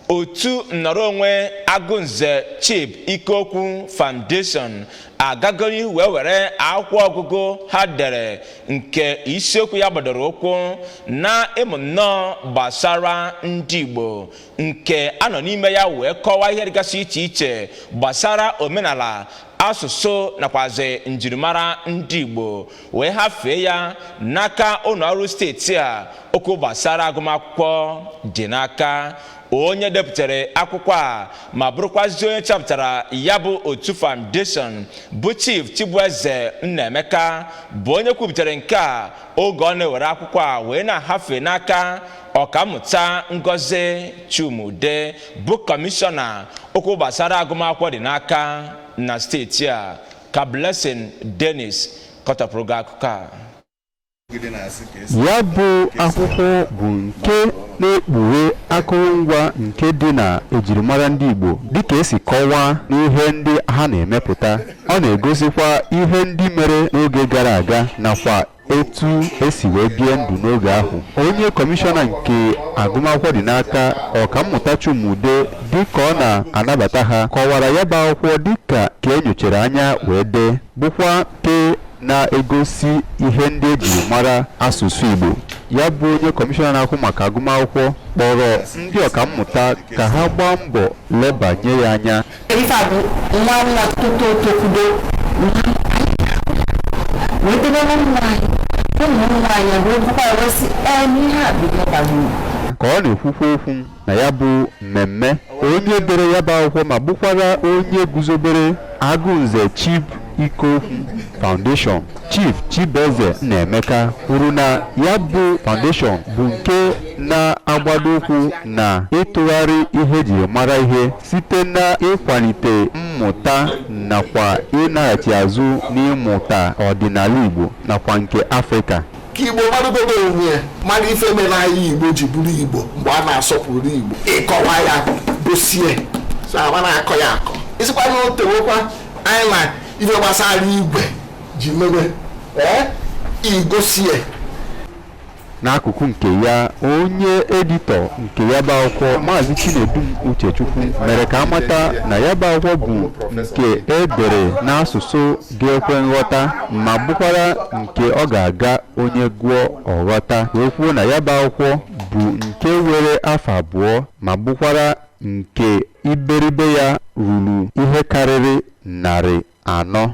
otu nnọrọ onwe Agunze Chief Ikokwu Foundation agagoni were akwụkwọ ọgụgụ ha dere nke isiokwu ya gbadoro ụkwụ na ịmụnnọ gbasara Ndigbo nke anọ n'ime ya wee kọwaa ihe dịgasị iche iche gbasara omenala asụsụ nakwazi njirimara Ndigbo wee hafee ya n'aka ụlọ ọrụ steeti a okwu gbasara agụmakwụkwọ dị n'aka. Onye deputere akwụkwọ a ma bụrụkwazi onye chapụtara ya bụ otu foundation bụ Chief Chibueze Nnaemeka bụ onye kwubitere nke a oge ọ na-ewere akwụkwọ a wee na-ahafe n'aka ọkammụta Ngozi Chumude bụ kọmishọna okwu gbasara agụmakwụkwọ dị n'aka na steeti a. Ka Blessing Dennis kọtọpụrụ gị akụkọ a. Ya bụ akwụkwọ bụ nke na-ekpughe akụrụngwa nke dị na ejirimara ndị Igbo dịka esi kọwaa n'ihe ndị ha na-emepụta. Ọ na-egosikwa ihe ndị mere n'oge gara aga nakwa etu esi wee bie ndụ n'oge ahụ. Onye kọmishọna nke agụmakwụkwọ dị n'aka ọkammụta Chumude dịka ọ na-anabata ha kọwara ya bụ akwụkwọ dịka ka enyochara anya wee dee bụkwa nke na-egosi ihe ndị eji mara asụsụ Igbo. Ya bụ onye kọmishọna na-ahụ maka agụmakwụkwọ kpọrọ ndị ọkammụta ka ha gbaa mbọ lebanye ya anya. Ka ọ na-ekwukwa okwu na ya bụ mmemme, onye dere ya bụ akwụkwọ ma bụkwara onye guzobere Agunze Chief Ikokwu Foundation Chief Chibueze Nnaemeka kwuru na ya bụ foundation bụ nke na-agbado ụkwụ na ịtụgharị ihe ejiri mara ihe site na ịkwalite mmụta nakwa ịnaghachi azụ n'ịmụta ọdịnala Igbo nakwa nke Afrịka. Ka Igbo madogodo onwe mara ife mere anyị Igbo ji bụrụ Igbo mgbe a na-asọpụrụ Igbo ịkọwa ya gosie so a na-akọ ya akọ isikwa na otewekwa anyị na ife gbasara igwe ji mere igosie. N'akụkụ nke ya, onye editọ nke ya bụ akwụkwọ Maazị Chinedum Uchechukwu mere ka amata na ya bụ akwụkwọ bụ nke edere n'asụsụ ga-ekwe nghọta ma bụkwara nke ọ ga-aga onye gụọ ọghọta. Wee kwuo na ya bụ akwụkwọ bụ nke were afọ 2 ma bụkwara nke iberibe ya ruru ihe karịrị 400.